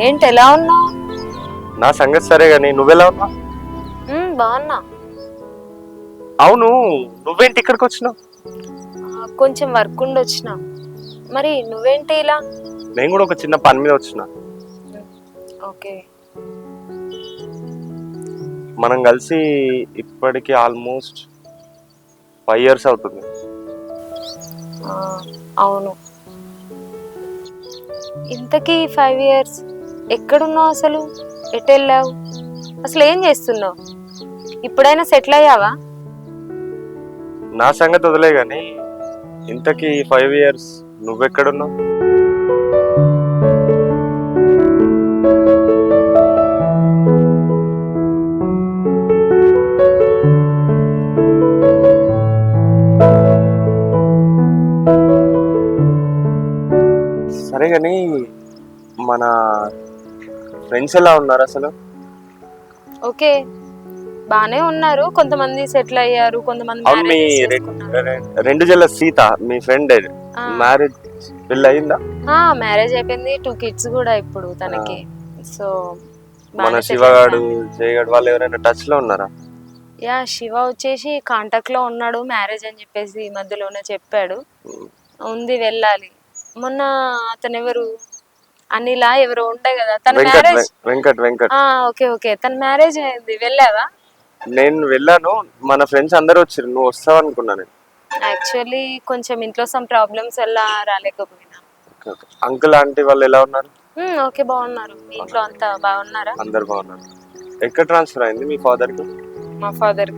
ఏంటి ఎలా ఉన్నావు? నా సంగతి సరే గాని నువ్వెలా ఉన్నావు? బాగున్నా. అవును, నువ్వేంటి ఇక్కడికి వచ్చినావు? కొంచెం వర్క్ ఉండి వచ్చిన. మరి నువ్వేంటి ఇలా? నేను కూడా ఒక చిన్న పని మీద వచ్చిన. ఓకే. మనం కలిసి ఇప్పటికి ఆల్మోస్ట్ 5 years అవుతుంది. అవును. ఇంతకీ 5 years ఎక్కడున్నావు? అసలు ఎటు వెళ్ళావు? అసలు ఏం చేస్తున్నావు? ఇప్పుడైనా సెటిల్ అయ్యావా? నా సంగతి వదిలే గాని ఇంతకీ 5 years నువ్వెక్కడున్నావు? సరే గాని మన ఫ్రెండ్స్ ఎలా ఉన్నారు అసలు? ఓకే, బానే ఉన్నారు. కొంతమంది సెటిల్ అయ్యారు, కొంతమంది అవును, మీ రెండు జల్ల సీత మీ ఫ్రెండ్ మ్యారేజ్ పెళ్ళి అయిందా? మ్యారేజ్ అయిపోయింది. 2 kids కూడా ఇప్పుడు తనకి. సో మన శివగాడు జయగాడు వాళ్ళు ఎవరైనా టచ్ లో ఉన్నారా? యా, శివ వచ్చేసి కాంటాక్ట్ లో ఉన్నాడు. మ్యారేజ్ అని చెప్పేసి ఈ మధ్యలోనే చెప్పాడు. ఉంది, వెళ్ళాలి. మొన్న అతను ఎవరు, అనిలా ఎవరు ఉంటాయి కదా, తన మ్యారేజ్. వెంకట్. ఓకే ఓకే, తన మ్యారేజ్ అయింది. వెళ్ళావా? నేను వెళ్ళాను. మన ఫ్రెండ్స్ అందరూ వచ్చారు. నువ్వు వస్తావు అనుకున్నాను. యాక్చువల్లీ కొంచెం ఇంట్లో సమ్ ప్రాబ్లమ్స్ వల్ల రాలేకపోయినా. అంకుల్ ఆంటీ వాళ్ళు ఎలా ఉన్నారు? ఓకే, బాగున్నారు. మీ ఇంట్లో అంతా బాగున్నారా? అందరు బాగున్నారు. ఎక్కడ ట్రాన్స్ఫర్ అయింది మీ ఫాదర్ కి? మా ఫాదర్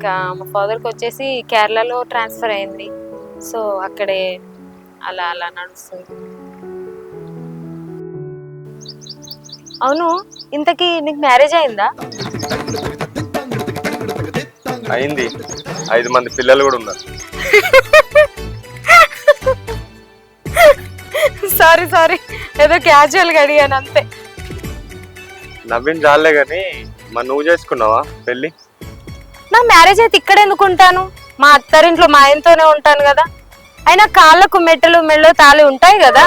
కి వచ్చేసి కేరళలో ట్రాన్స్ఫర్ అయింది. సో అక్కడే అలా అలా నడుస్తుంది. అవును, ఇంతకీ నీకు మ్యారేజ్ అయిందా? అయింది. 5 మంది పిల్లలు కూడా ఉన్నారు. సారీ, ఏదో క్యాజువల్ గా అడిగాను అంతే. నవ్విన జాలే గాని మరి నువ్వు చేసుకున్నావా పెళ్లి? నా మ్యారేజ్ అయితే ఇక్కడ ఎందుకు ఉంటాను? మా అత్తారింట్లో మా ఆయనతోనే ఉంటాను కదా. అయినా కాళ్ళకు మెళ్ళో తాళి ఉంటాయి కదా.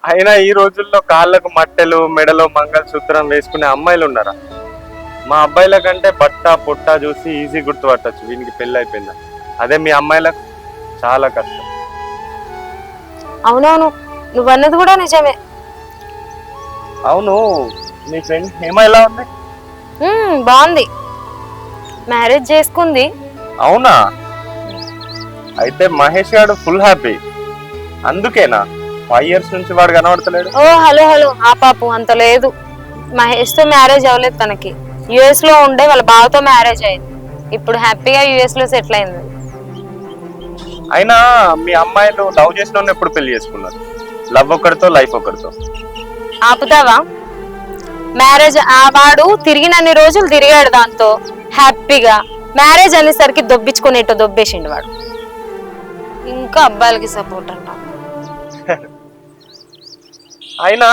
అయినా ఈ రోజుల్లో కాళ్ళకు మట్టెలు మెడలో మంగళసూత్రం వేసుకునే అమ్మాయిలు ఉన్నారా? మా అబ్బాయిల కంటే బట్ట పొట్ట చూసి ఈజీ గుర్తుపట్టచ్చు వీనికి పెళ్లి అయిపోయిందా. అదే మీ అమ్మాయిలకు చాలా కష్టం. అవునవును, నువ్వన్నది కూడా నిజమే. అవును, మీ ఫ్రెండ్ హేమ ఎలా ఉంది? బాగుంది, మ్యారేజ్ చేసుకుంది. అవునా? అయితే మహేష్ గారు ఫుల్ హ్యాపీ. అందుకేనా 5 years నుంచి వాడు కనబడతలేడు? ఓ హలో, ఆ పాపు అంత లేదు. మహేష్ తో మ్యారేజ్ అవ్వలేదు తనకి. యుఎస్ లో ఉండే వాళ్ళ బావతో మ్యారేజ్ అయింది. ఇప్పుడు హ్యాపీగా యుఎస్ లో సెటిల్ అయింది. అయినా మీ అమ్మాయిలు లవ్ చేసిన ఎప్పుడు పెళ్లి చేసుకున్నారు? లవ్ ఒకరితో లైఫ్ ఒకరితో. ఆపుతావా? మ్యారేజ్ వాడు తిరిగినన్ని రోజులు తిరిగాడు దాంతో హ్యాపీగా. మ్యారేజ్ అనేసరికి దొబ్బించుకునేటో దొబ్బేసిండు వాడు. ఇంకా అబ్బాయిలకి సపోర్ట్ అంట. అయినా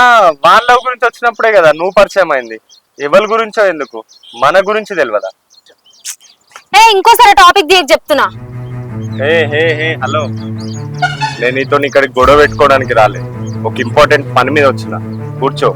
వాళ్ళ లవ్ గురించి వచ్చినప్పుడే కదా నువ్వు పరిచయం అయింది. ఎవరి గురించో ఎందుకు, మన గురించి తెలియదా? ఇంకోసారి టాపిక్ దిగ చెప్తున్నా. హలో, నేను నీతో ఇక్కడికి గొడవ పెట్టుకోవడానికి రాలే. ఒక ఇంపార్టెంట్ పని మీద వచ్చిన. కూర్చో.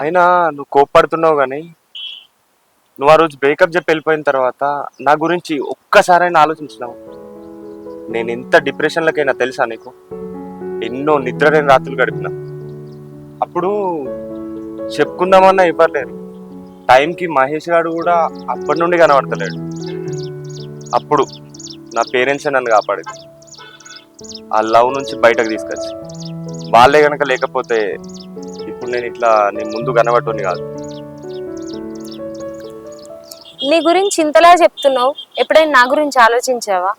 అయినా నువ్వు కోప్పడుతున్నావు కానీ నువ్వు ఆ రోజు బ్రేకప్ చెప్పి వెళ్ళిపోయిన తర్వాత నా గురించి ఒక్కసారైనా ఆలోచించినావు? నేను ఎంత డిప్రెషన్లకైనా తెలుసా నీకు? ఎన్నో నిద్రలేని రాత్రులు గడిపిన. అప్పుడు చెప్పుకుందామన్నా ఇవ్వలేరు. టైంకి మహేష్ గారు కూడా అప్పటి నుండి కనబడతలేడు. అప్పుడు నా పేరెంట్స్ నన్ను కాపాడేది. ఆ లవ్ నుంచి బయటకు తీసుకొచ్చి వాళ్ళే గనక లేకపోతే ఇప్పుడు నేను ఇట్లా నీ ముందు కనబడుతుంది కాదు. నీ గురించి ఇంతలా చెప్తున్నావు, ఎప్పుడైనా నా గురించి ఆలోచించావా?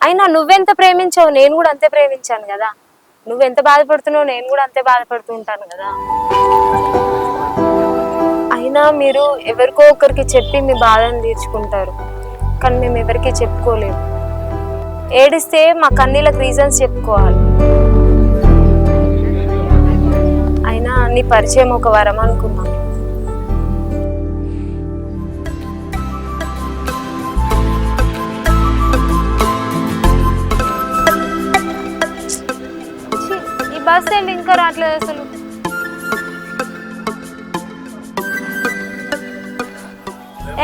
అయినా నువ్వెంత ప్రేమించావు నేను కూడా అంతే ప్రేమించాను కదా. నువ్వెంత బాధపడుతున్నావు నేను కూడా అంతే బాధపడుతూ ఉంటాను కదా. అయినా మీరు ఎవరికో ఒకరికి చెప్పి మీ బాధను తీర్చుకుంటారు, కానీ మేము ఎవరికి చెప్పుకోలేము. ఏడిస్తే మా కన్నీళ్ళకి రీజన్స్ చెప్పుకోవాలి. అయినా నీ పరిచయం ఒక వరం అనుకున్నాను. ఈ బస్ వెళ్ళి ఇంకా రావట్లేదు అసలు.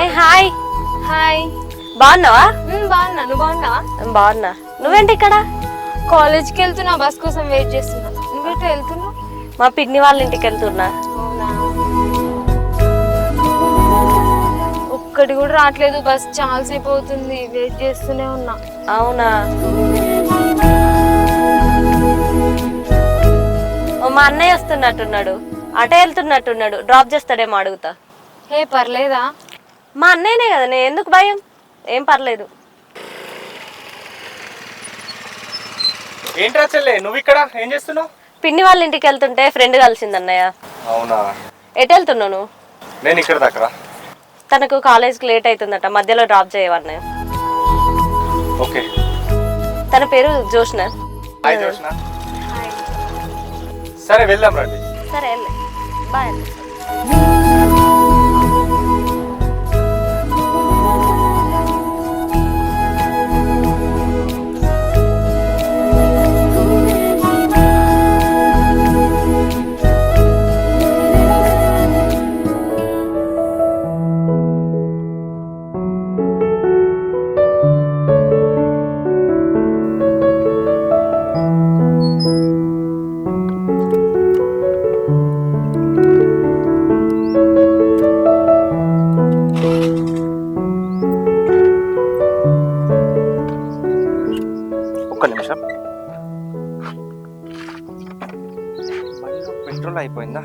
ఏ హాయ్. హాయ్. బాగున్నావా? బాగున్నా, నువ్వు బాగున్నావా? బాగున్నా. నువ్వేంటి ఇక్కడ? కాలేజ్కి వెళ్తున్నా, బస్ కోసం వెయిట్ చేస్తున్నా. నువ్వెట్లా వెళ్తున్నావు? మా పిన్ని వాళ్ళ ఇంటికి వెళ్తున్నా. ఒక్కటి కూడా రావట్లేదు బస్, చాలాసేపు అవుతుంది, వెయిట్ చేస్తూనే ఉన్నా. అవునా? మా అన్నయ్య వస్తున్నట్టున్నాడు, అటే వెళ్తున్నట్టున్నాడు, డ్రాప్ చేస్తాడేమో అడుగుతా. హే పర్లేదా? మా అన్నయ్యనే కదా, నేను ఎందుకు భయం, ఏం పర్లేదు. ఏంట్రా చెల్లె నువ్వు ఇక్కడ ఏం చేస్తున్నావు? పిన్ని వాళ్ళ ఇంటికి వెళ్తుంటే ఫ్రెండ్ కలిసింది అన్నయ్య. అవునా? ఎటు వెళ్తున్నావు నువ్వు? నేను ఇక్కడ దాకా. తనకు కాలేజ్కి లేట్ అవుతుందట, మధ్యలో డ్రాప్ చేయవన్నయ్య. ఓకే. తన పేరు జోష్న. హాయ్ జోష్న. సరే వెళ్దాం రండి. సరే వెళ్ళే, బాయ్. ఒక్క నిమిషం. పెట్రోల్ అయిపోయిందా?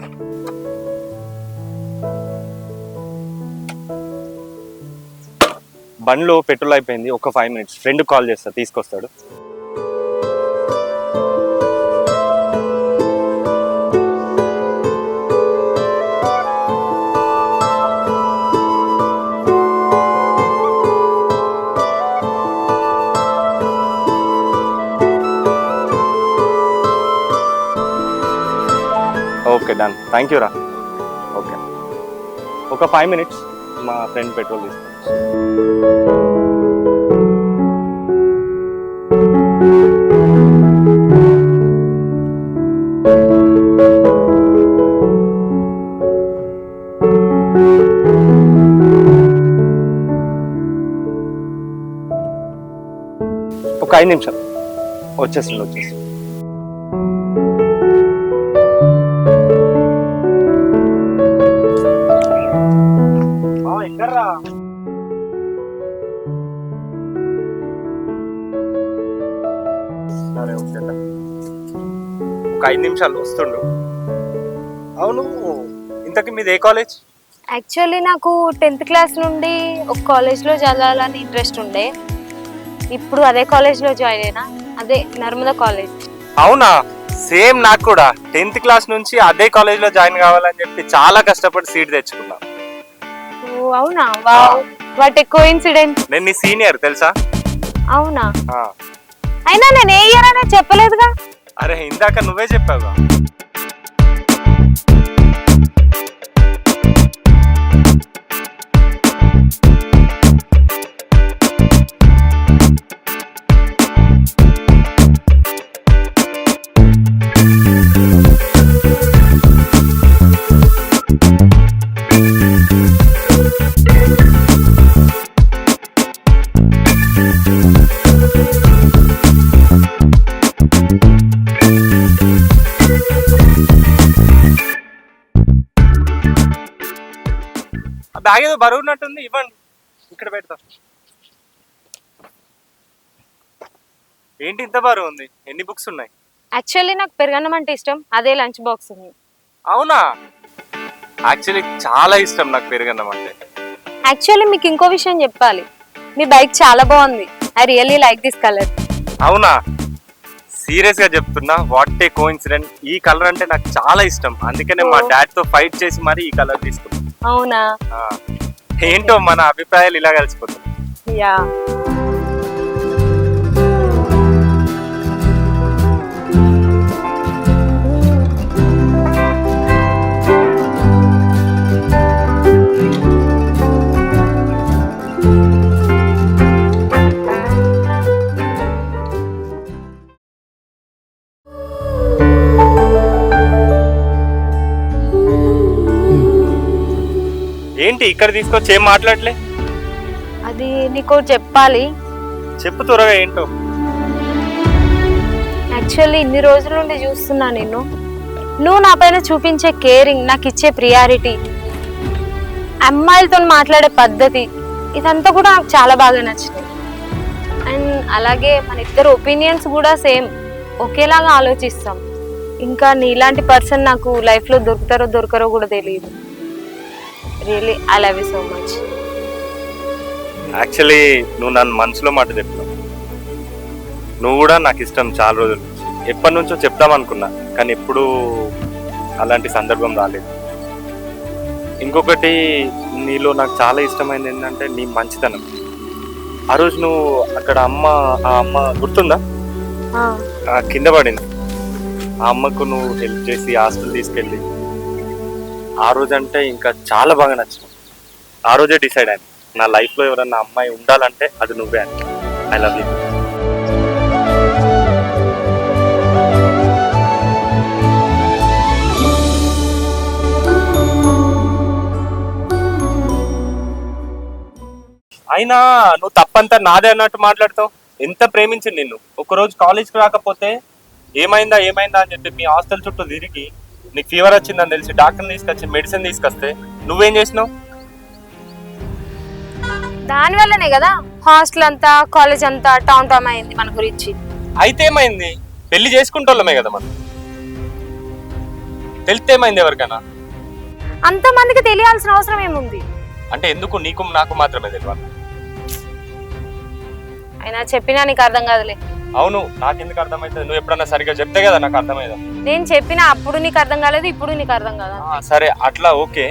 బండ్లో పెట్రోల్ అయిపోయింది. ఒక 5 minutes ఫ్రెండ్ కాల్ చేస్తా, తీసుకొస్తాడు. ఓకే డన్, థ్యాంక్ యూ రా. ఓకే, ఒక 5 minutes మా ఫ్రెండ్ పెట్రోల్ తీసుకొచ్చి. ఒక 5 నిమిషాలు వచ్చేస్తుంది. ఎక్కడ్రా? సరే ఓకే, ఒక 5 నిమిషాలు వస్తుండు. అవును, ఇంతకీ మీది ఏ కాలేజ్? యాక్చువల్లీ నాకు 10th క్లాస్ నుండి ఒక కాలేజ్లో చదవాలని ఇంట్రెస్ట్ ఉండే. ఇప్పుడు అదే కాలేజ్లో జాయిన్ అయినా, అదే నర్మదా కాలేజ్. అవునా? సేమ్ నాకు కూడా 10th క్లాస్ నుంచి అదే కాలేజ్లో జాయిన్ కావాలని చెప్పి చాలా కష్టపడి సీట్ తెచ్చుకున్నా. ఓ అవునా? Wow, what a coincident. నేను నీ సీనియర్ తెలుసా? అవునా? ఆ. అయినా నేను ఏ ఇయర్ అనేది చెప్పలేదుగా. అరే ఇందాక నువ్వే చెప్పావుగా. బ్యాగ్ ఏదో బరువు ఉన్నట్టుంది, ఇవ్వండి, ఇక్కడ పెడతా. ఏంటి ఇంత బరువు ఉంది? ఎన్ని బుక్స్ ఉన్నాయి? యాక్చువల్లీ నాకు పెరగన్నం అంటే ఇష్టం, అదే లంచ్ బాక్స్ ఉంది. అవునా? యాక్చువల్లీ చాలా ఇష్టం నాకు పెరుగన్నం అంటే. యాక్చువల్లీ మీకు ఇంకో విషయం చెప్పాలి, మీ బైక్ చాలా బాగుంది. I really like this colour. అవునా? సీరియస్ గా చెప్తున్నా, వాట్ ఏ కోఇన్సిడెంట్. ఈ కలర్ అంటే నాకు చాలా ఇష్టం, అందుకనే మా డాడ్ తో ఫైట్ చేసి మరి ఈ కలర్ తీసుకున్నాను. అవునా? ఏంటో మన అభిప్రాయాలు ఇలా కలిసిపోతాయి. యా. ఏంటి ఇక్కడ తీసుకొచ్చి ఏం మాట్లాడలే? అది నీకు చెప్పాలి. చెప్పు త్వరగా, ఏంటో. యాక్చువల్లీ ఇన్ని రోజుల నుండి చూస్తున్నా నిన్ను. నువ్వు నా పైన చూపించే కేరింగ్, నాకు ఇచ్చే ప్రియారిటీ, అమ్మాయిలతో మాట్లాడే పద్ధతి, ఇదంతా కూడా నాకు చాలా బాగా నచ్చింది. అండ్ అలాగే మన ఇద్దరు ఒపీనియన్స్ కూడా సేమ్, ఒకేలాగా ఆలోచిస్తాం. ఇంకా నీలాంటి పర్సన్ నాకు లైఫ్లో దొరుకుతారో దొరకరో కూడా తెలియదు. Really I love you so much. Actually నువ్వు నన్ను మనసులో మాట చెప్పినావు. నువ్వు కూడా నాకు ఇష్టం చాలా రోజుల నుంచి, ఎప్పటి నుంచో చెప్దాం అనుకున్నా, కానీ ఎప్పుడూ అలాంటి సందర్భం రాలేదు. ఇంకొకటి, నీలో నాకు చాలా ఇష్టమైనది ఏంటంటే నీ మంచితనం. ఆ రోజు నువ్వు అక్కడ ఆ అమ్మ గుర్తుందా? కింద పడింది. ఆ అమ్మకు నువ్వు హెల్ప్ చేసి హాస్పిటల్ తీసుకెళ్ళి, ఆ రోజు అంటే ఇంకా చాలా బాగా నచ్చింది. ఆ రోజే డిసైడ్ అయ్యాను, నా లైఫ్లో ఎవరన్నా అమ్మాయి ఉండాలంటే అది నువ్వే అని. I love you. అయినా నువ్వు తప్పంతా నాదే అన్నట్టు మాట్లాడతావు. ఎంత ప్రేమించింది నిన్ను. ఒకరోజు కాలేజ్కి రాకపోతే ఏమైందా అని చెప్పి మీ హాస్టల్ చుట్టూ తిరిగి, నీకు ఫీవర్ వచ్చిందని తెలిసి డాక్టర్ని తీసుకొచ్చి మెడిసిన్ తీసుకొస్తే నువ్వేం చేసినావు? దాని వల్లనే కదా హాస్టల్ అంతా, కాలేజ్ అంతా టామ్ అయింది మన గురించి. అయితే ఏమైంది? పెళ్లి చేసుకుంటోళ్ళమే కదా మనం. తెలిస్తే ఏమైంది ఎవరికైనా? అంతమందికి తెలియాల్సిన అవసరం ఏముంది? అంటే ఎందుకు నీకు నాకు మాత్రమే తెలియాలి? అయినా చెప్పినా నీకు అర్థం కాదులే. అవును, నాకెందుకు అర్థమవుతుంది? నువ్వు ఎప్పుడన్నా సరిగ్గా చెప్తే కదా నాకు అర్థమయ్యేదా. నేను చెప్పినా అప్పుడు నీకు అర్థం కాలేదు, ఇప్పుడు నీకు అర్థం కాదా? సరే అట్లా ఓకే.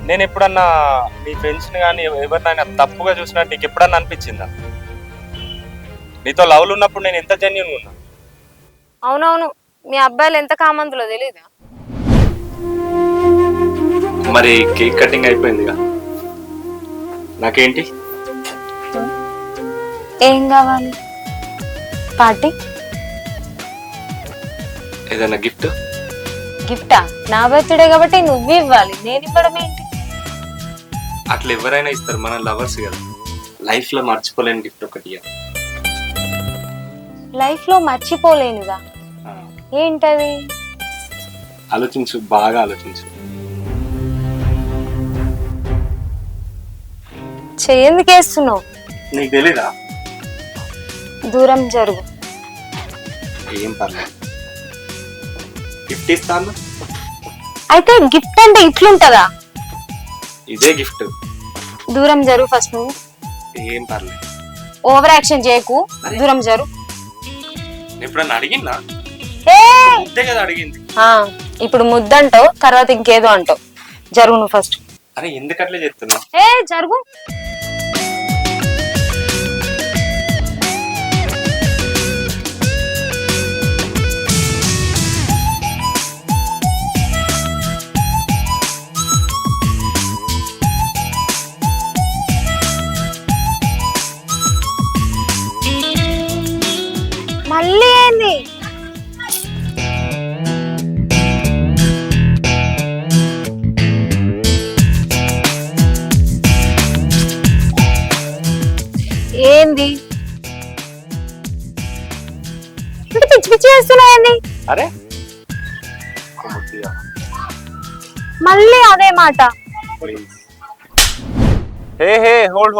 నేను ఎప్పుడన్నా నీ ఫ్రెండ్స్ని కానీ ఎవరినైనా తప్పుగా చూసినట్టు నీకు ఎప్పుడన్నా అనిపించిందా? నీతో లవ్లు ఉన్నప్పుడు నేను ఎంత జెన్యూన్గా ఉన్నా. అవునవును, మీ అబ్బాయిలు ఎంత కామంతులో తెలీదా? మరి కేక్ కటింగ్ అయిపోయిందిగా, నాకేంటి? ఏం కావాలి? పార్టీ? ఏదైనా గిఫ్ట్? గిఫ్టా? నా బర్త్డే కాబట్టి నువ్వు ఇవ్వాలి, నేను ఇవ్వడం ఏంటి? అట్లా ఎవరైనా ఇస్తారు, మన లవర్స్ కదా. లైఫ్ లో మర్చిపోలేని గిఫ్ట్ ఒకటి. లైఫ్ లో మర్చిపోలేనుగా? ఏంటది? ఆలోచించు, బాగా ఆలోచించు. చెయ్యందుకేస్తున్నావు? నీకు తెలీదా? దూరం జరుగు. ఏం పర్లేదు, గిఫ్ట్ ఇస్తాను. అయితే గిఫ్ట్ అంటే ఇట్లుంటదా? ఇదే గిఫ్ట్. దూరం జరుగు ఫస్ట్. నువ్వు ఏం పర్లేదు, ఓవర్ యాక్షన్ చేయకు, దూరం జరు. ఎప్పుడన్నా అడిగిందా? ముద్దే కదా అడిగింది. ఇప్పుడు ముద్దంటావు, తర్వాత ఇంకేదో అంటావు. జరుగు నువ్వు ఫస్ట్. అరే ఎందుకట్లే చెప్తున్నా? జరుగు. మళ్ళీ ఏంది? ఏంది పిచ్చి పిచ్చి చేస్తున్నాయండి? అరే మళ్ళీ అదే మాట. హే హోల్డ్.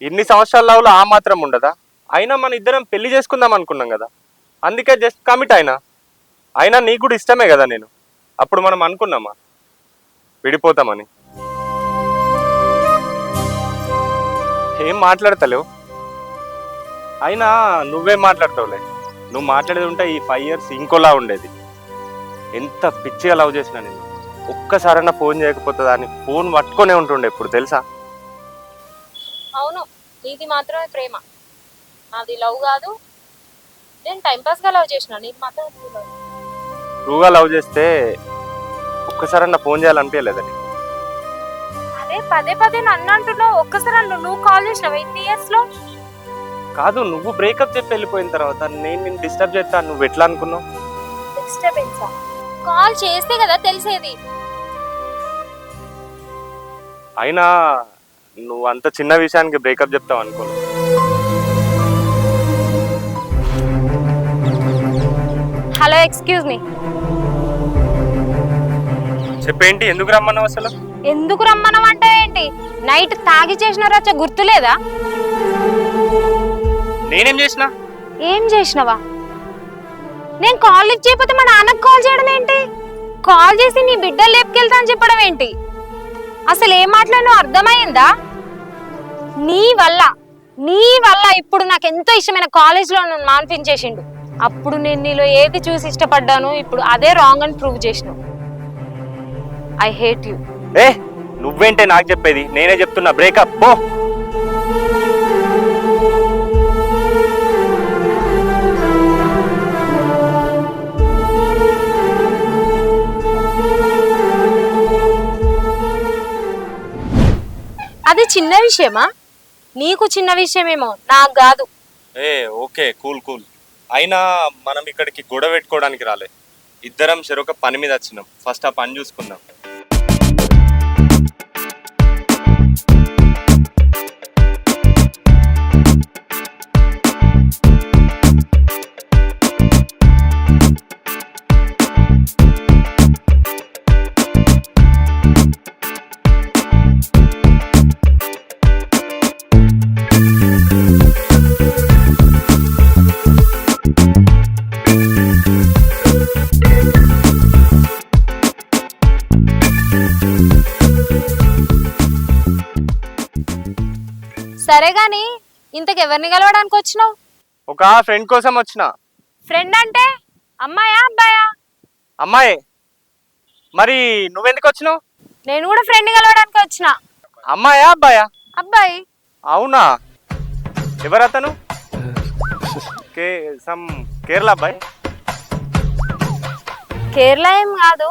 ఇన్ని సంవత్సరాల లవ్లో ఆ మాత్రం ఉండదా? అయినా మన ఇద్దరం పెళ్లి చేసుకుందాం అనుకున్నాం కదా, అందుకే జస్ట్ కమిట్ అయినా నీకు కూడా ఇష్టమే కదా నేను. అప్పుడు మనం అనుకున్నామా విడిపోతామని? ఏం మాట్లాడతలేవు? అయినా నువ్వేం మాట్లాడతావులే, నువ్వు మాట్లాడేది ఉంటే ఈ 5 years ఇంకోలా ఉండేది. ఎంత పిచ్చిగా లవ్ చేసినా నేను, ఒక్కసారైనా ఫోన్ చేయకపోతుందా అని ఫోన్ పట్టుకొనే ఉంటుండే ఇప్పుడు తెలుసా. అవును, నీది మాత్రమే ప్రేమ, నాది లవ్ కాదు. నేను టైంపాస్గా లవ్ చేసిన, నీది మాత్రం ట్రూగా లవ్ చేస్తే ఒక్కసారైనా ఫోన్ చేయాలనిపించలేదా నీకు? అదే పదే పదే నన్ను అంటున్నావు. ఒక్కసారి నువ్వు కాల్ చేసినావు ఇన్ని ఇయర్స్ లో? కాదు, నువ్వు బ్రేకప్ చెప్పి వెళ్ళిపోయిన తర్వాత నేను నిన్ను డిస్టర్బ్ చేస్తాను నువ్వు ఎట్లా అనుకున్నావు? డిస్టర్బెన్సా? కాల్ చేస్తే కదా తెలిసేది. అయినా నువ్వు అంత చిన్న విషయానికి బ్రేకప్ చెప్తావు అనుకో. Hello, excuse me. చెప్పేంటి, ఎందుకు రమ్మన్నావు అసలు? ఎందుకు రమ్మనం అంటే ఏంటి? నైట్ తాగి చేసిన రచ్చ గుర్తులేదా? నేనేం చేసినా? ఏం చేసినవా? నేను కాల్ లిఫ్ట్ చేయకపోతే మా నాన్నకు కాల్ చేయడం ఏంటి? కాల్ చేసి నీ బిడ్డలు లేపుకెళ్తా అని చెప్పడం ఏంటి? అసలు ఏం మాట్లాడినో అర్థమైందా? నీ వల్ల ఇప్పుడు నాకు ఎంతో ఇష్టమైన కాలేజ్లో నన్ను మాన్పించేసిండు. అప్పుడు నేను నీలో ఏది చూసి ఇష్టపడ్డాను, ఇప్పుడు అదే రాంగ్ అని ప్రూవ్ చేసినావు. I hate you. నువ్వేంటే నాకు చెప్పేది? నేనే చెప్తున్నా బ్రేకప్ పో. అది చిన్న విషయమా? నీకు చిన్న విషయమేమో, నాకు కాదు. Okay, cool. అయినా మనం ఇక్కడికి గొడవ పెట్టుకోవడానికి రాలే, ఇద్దరం చెరొక పని మీద వచ్చినాం. ఫస్ట్ ఆ పని చూసుకుందాం. సరే గాని ఇంతకెవరిని కలవడానికి వచ్చినావు? ఒక ఫ్రెండ్ కోసం వచ్చిన. ఫ్రెండ్ అంటే అమ్మాయా అబ్బాయా? అమ్మాయి. మరి నువ్వెందుకు వచ్చినావు? నేను కూడా ఫ్రెండ్ కలవడానికి వచ్చిన. అమ్మాయా అబ్బాయా? అబ్బాయి. అవునా? ఎవరతను? కేరళ అబ్బాయి? కేరళ ఏం కాదు,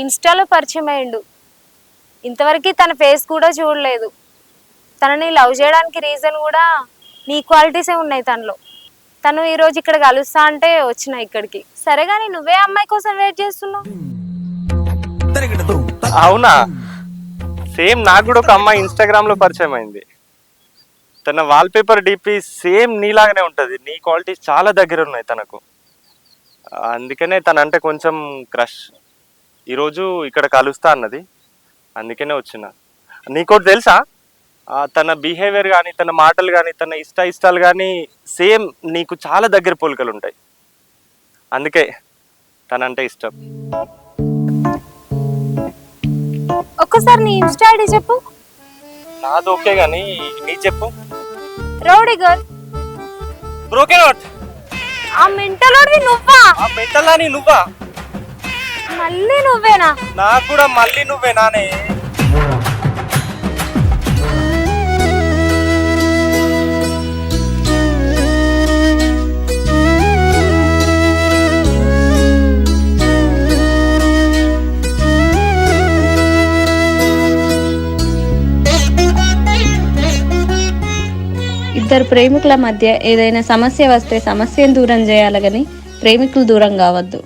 ఇన్స్టాలో పరిచయం అయ్యిండు. ఇంతవరకు తన ఫేస్ కూడా చూడలేదు. తనని లవ్ చేయడానికి రీజన్ కూడా నీ క్వాలిటీసే ఉన్నాయి తనలో. తను ఈరోజు ఇక్కడ కలుస్తా అంటే వచ్చిన ఇక్కడికి. సరే గానీ నువ్వే అమ్మాయి కోసం వెయిట్ చేస్తున్నావు? అవునా? సేమ్ నాకు కూడా ఒక అమ్మాయి ఇన్స్టాగ్రామ్ లో పరిచయం అయింది. తన వాల్ పేపర్ డిపి సేమ్ నీలాగానే ఉంటది. నీ క్వాలిటీస్ చాలా దగ్గర ఉన్నాయి తనకు. అందుకనే తనంటే కొంచెం క్రష్. ఈరోజు ఇక్కడ కలుస్తా అన్నది, అందుకనే వచ్చిన. నీకోటి తెలుసా? తన బిహేవియర్ కానీ, తన మాటలు కానీ, తన ఇష్టాలు కానీ సేమ్ నీకు చాలా దగ్గర పోలికలు ఉంటాయి. అందుకే తనంటే ఇష్టం. ఒక్కసారి నీ ఇన్స్టా ఐడి చెప్పు. నాది ఓకే గానీ నీ చెప్పు. Rowdy girl. Broken heart. ఆ మెంటలోడివి నువ్వా? ఆ మెంటలాని నువ్వా? మళ్ళీ నువ్వేనా? నాకు కూడా మళ్ళీ నువ్వేనానే. ఇద్దరు ప్రేమికుల మధ్య ఏదైనా సమస్య వస్తే సమస్యను దూరం చేయాలి కానీ ప్రేమికులు దూరం కావద్దు.